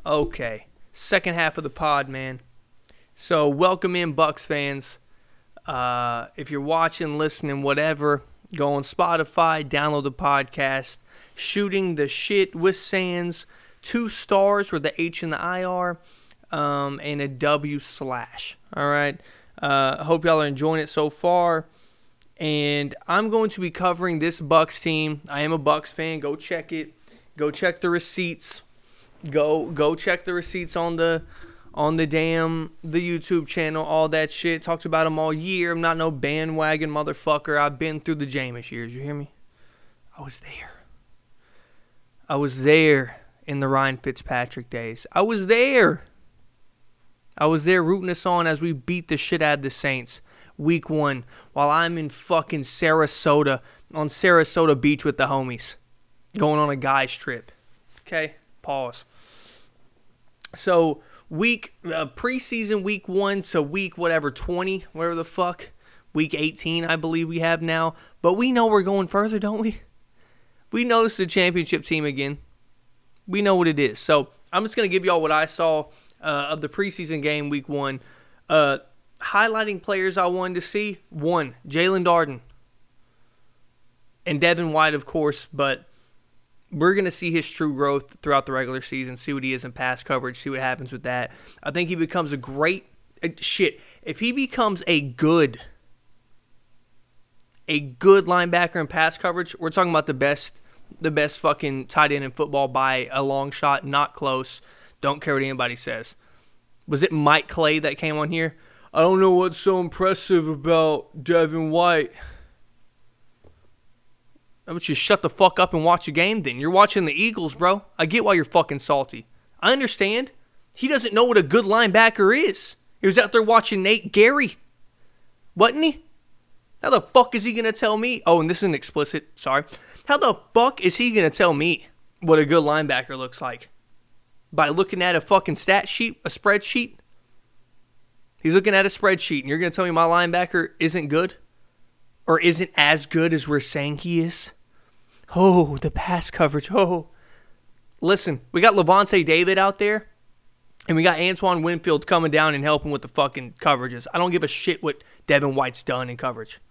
Okay, second half of the pod, man. So welcome in, Bucks fans. If you're watching, listening, whatever, go on Spotify, download the podcast. Shooting the Shit with Sands, 2 stars where the H and the I are, and a W/. All right. Hope y'all are enjoying it so far. And I'm going to be covering this Bucks team. I am a Bucks fan. Go check it. Go check the receipts. Go check the receipts on the YouTube channel, all that shit. Talked about them all year. I'm not no bandwagon motherfucker. I've been through the Jameis years. You hear me? I was there in the Ryan Fitzpatrick days. I was there rooting us on as we beat the shit out of the Saints week 1 while I'm in fucking Sarasota on Sarasota Beach with the homies going on a guy's trip. Okay? Pause. So, preseason week 1 to week 20, whatever the fuck, week 18 I believe we have now. But we know we're going further, don't we? We know this is a championship team again. We know what it is. So, I'm just going to give y'all what I saw of the preseason game week 1. Highlighting players I wanted to see. 1, Jalen Darden. And Devin White, of course, but we're going to see his true growth throughout the regular season, see what he is in pass coverage, see what happens with that. I think he becomes a great if he becomes a good linebacker in pass coverage, we're talking about the best fucking tight end in football by a long shot, not close. Don't care what anybody says. Was it Mike Clay that came on here? I don't know what's so impressive about Devin White. How about you shut the fuck up and watch a game then? You're watching the Eagles, bro. I get why you're fucking salty. I understand. He doesn't know what a good linebacker is. He was out there watching Nate Gary. Wasn't he? How the fuck is he going to tell me? Oh, and this isn't explicit. Sorry. How the fuck is he going to tell me what a good linebacker looks like? By looking at a fucking stat sheet, a spreadsheet? He's looking at a spreadsheet, and you're going to tell me my linebacker isn't good? Or isn't as good as we're saying he is? Oh, the pass coverage. Oh. Listen, we got Levante David out there, and we got Antoine Winfield coming down and helping with the fucking coverages. I don't give a shit what Devin White's done in coverage.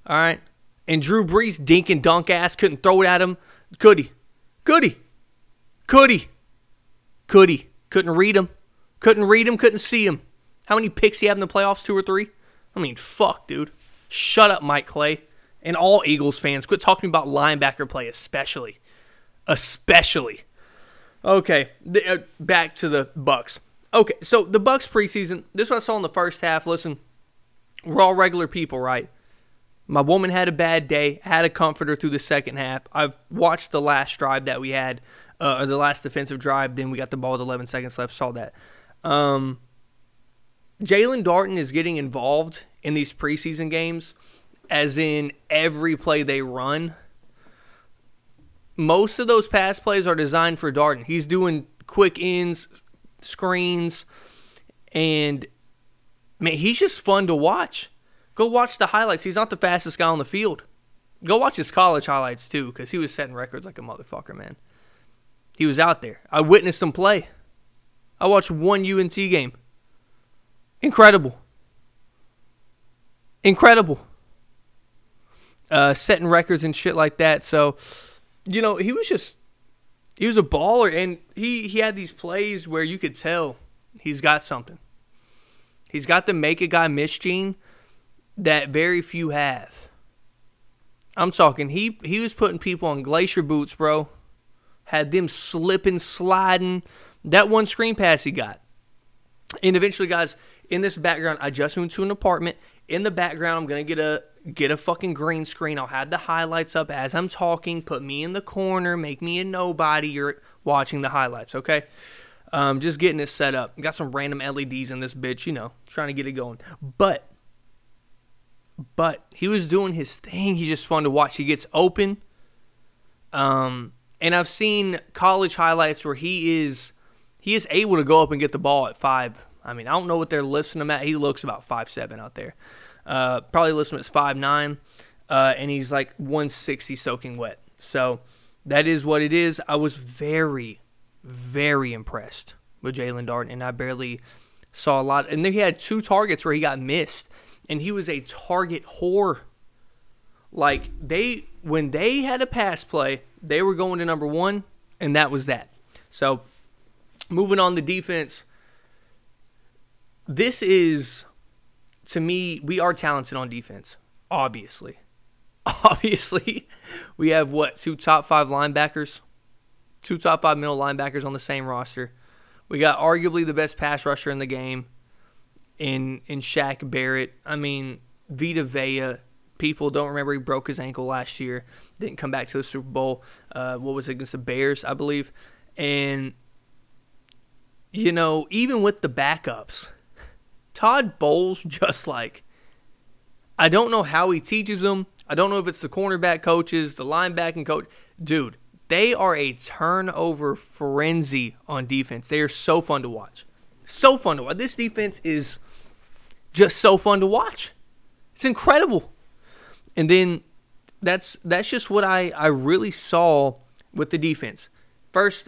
All right? And Drew Brees, dink and dunk ass, couldn't throw it at him. Could he? Couldn't read him. Couldn't see him. How many picks he have in the playoffs? 2 or 3? I mean, fuck, dude. Shut up, Mike Clay. And all Eagles fans, quit talking about linebacker play, especially. Okay, back to the Bucks. Okay, so the Bucks preseason, this is what I saw in the first half. Listen, we're all regular people, right? My woman had a bad day, had a comforter through the second half. I've watched the last drive that we had, or the last defensive drive. Then we got the ball with 11 seconds left, saw that. Jalen Darden is getting involved in these preseason games, as in every play they run. Most of those pass plays are designed for Darden. He's doing quick ins, screens, and, man, he's just fun to watch. Go watch the highlights. He's not the fastest guy on the field. Go watch his college highlights, too, because he was setting records like a motherfucker, man. He was out there. I witnessed him play. I watched one UNC game. Incredible. Setting records and shit like that. So, he was a baller, and he had these plays where you could tell he's got something. He's got the make a guy miss gene that very few have. I'm talking, he was putting people on glacier boots, bro. Had them slipping, sliding. That one screen pass he got. And eventually, guys, in this background, I just moved to an apartment. In the background, I'm going to get a fucking green screen. I'll have the highlights up as I'm talking. Put me in the corner. Make me a nobody. You're watching the highlights, okay? Just getting it set up. Got some random LEDs in this bitch, trying to get it going. But he was doing his thing. He's just fun to watch. He gets open. And I've seen college highlights where he is able to go up and get the ball at 5. I mean, I don't know what they're listing him at. He looks about 5'7" out there. Probably listing him as 5'9", and he's like 160 soaking wet. So that is what it is. I was very, very impressed with Jalen Darden, and I barely saw a lot. And then he had 2 targets where he got missed, and he was a target whore. Like, when they had a pass play, they were going to number 1, and that was that. So, moving on to defense, this is, to me, we are talented on defense, obviously. Obviously, we have, 2 top 5 linebackers? 2 top 5 middle linebackers on the same roster. We got arguably the best pass rusher in the game in Shaq Barrett. I mean, Vita Vea. People don't remember he broke his ankle last year. Didn't come back to the Super Bowl. What was it, against the Bears, I believe. And, even with the backups, Todd Bowles just I don't know how he teaches them. I don't know if it's the cornerback coaches, the linebacking coach. Dude, they are a turnover frenzy on defense. They are so fun to watch. So fun to watch. This defense is just so fun to watch. It's incredible. And then that's just what I really saw with the defense. First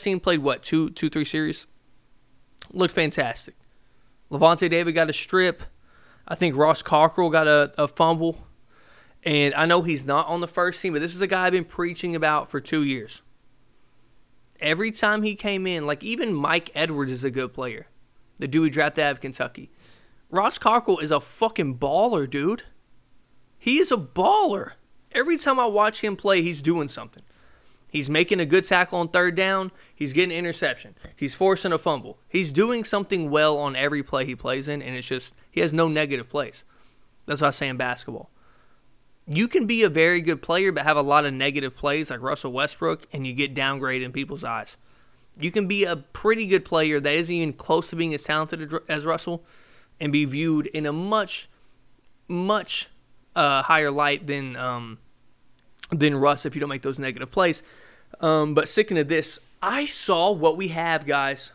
team played 3 series? Looked fantastic. Levante David got a strip. I think Ross Cockrell got a fumble. And I know he's not on the first team, but this is a guy I've been preaching about for 2 years. Every time he came in, even Mike Edwards is a good player. The dude we drafted out of Kentucky. Ross Cockrell is a fucking baller, dude. He is a baller. Every time I watch him play, he's doing something. He's making a good tackle on 3rd down. He's getting an interception. He's forcing a fumble. He's doing something well on every play he plays in, and it's just, he has no negative plays. That's what I say in basketball. You can be a very good player but have a lot of negative plays like Russell Westbrook, and you get downgraded in people's eyes. You can be a pretty good player that isn't even close to being as talented as Russell and be viewed in a much, much higher light than Russ if you don't make those negative plays. But sticking to this, I saw what we have, guys.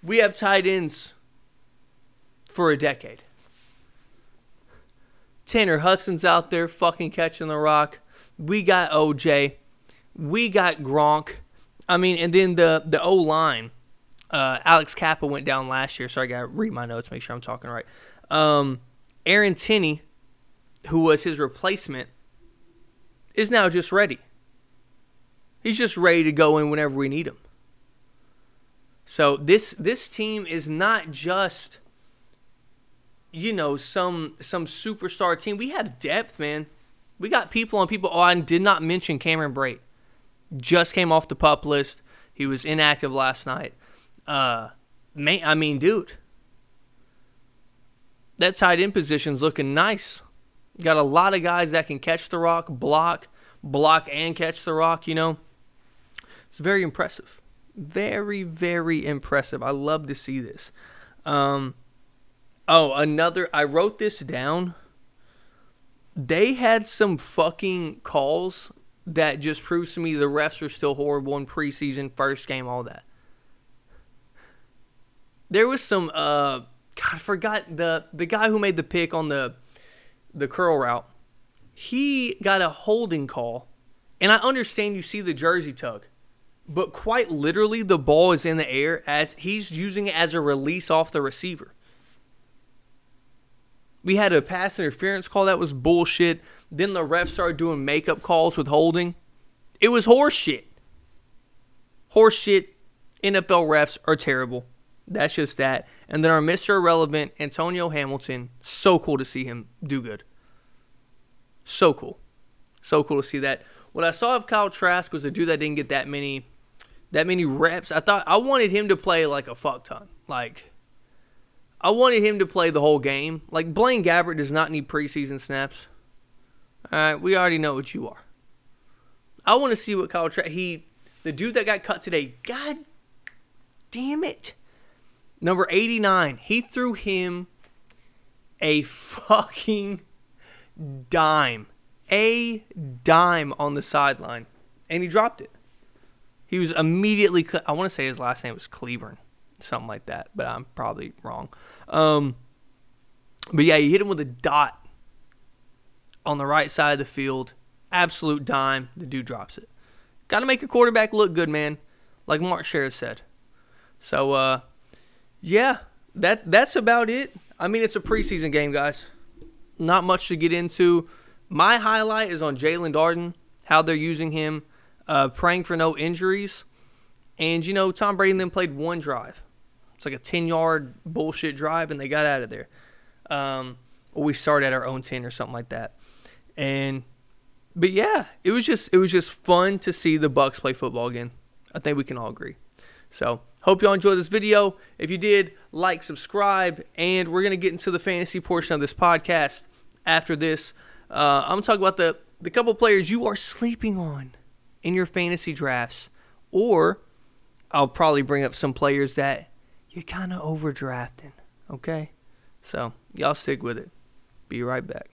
We have tight ends for a decade. Tanner Hudson's out there fucking catching the rock. We got OJ. We got Gronk. I mean, and then the O-line. Alex Kappa went down last year. Sorry, I got to read my notes, make sure I'm talking right. Aaron Tinney, who was his replacement, is now just ready. He's just ready to go in whenever we need him. So this team is not just, some superstar team. We have depth, man. We got people on people. Oh, I did not mention Cameron Brate. Just came off the PUP list. He was inactive last night. Dude. That tight end position's looking nice. Got a lot of guys that can catch the rock, block and catch the rock, It's very impressive. Very, very impressive. I love to see this. I wrote this down. They had some fucking calls that just proves to me the refs are still horrible in preseason, first game, all that. There was some, I forgot the guy who made the pick on the curl route. He got a holding call, and I understand you see the jersey tug, but quite literally the ball is in the air as he's using it as a release off the receiver. We had a pass interference call that was bullshit. Then the refs started doing makeup calls with holding. It was horse shit. Horse shit. NFL refs are terrible. That's just that. And then our Mr. Irrelevant, Antonio Hamilton. So cool to see him do good. So cool. So cool to see that. What I saw of Kyle Trask was a dude that didn't get that many reps. I wanted him to play like a fuck ton. I wanted him to play the whole game. Blaine Gabbert does not need preseason snaps. All right, we already know what you are. I want to see what Kyle Trask, the dude that got cut today, god damn it. Number 89, he threw him a fucking dime. A dime on the sideline. And he dropped it. He was immediately, I want to say his last name was Cleburne. Something like that, but I'm probably wrong. But yeah, you hit him with a dot on the right side of the field. Absolute dime. The dude drops it. Got to make your quarterback look good, man, like Mark Sherritt said. So, yeah, that's about it. I mean, it's a preseason game, guys. Not much to get into. My highlight is on Jalen Darden, how they're using him, praying for no injuries. And, you know, Tom Brady and them played one drive. It's like a 10-yard bullshit drive, and they got out of there. Or we started at our own 10 or something like that. But yeah, it was just fun to see the Bucs play football again. I think we can all agree. So, hope y'all enjoyed this video. If you did, like, subscribe, and we're going to get into the fantasy portion of this podcast after this. I'm going to talk about the couple players you are sleeping on in your fantasy drafts. Or I'll probably bring up some players that you're kind of overdrafting, okay? So, y'all stick with it. Be right back.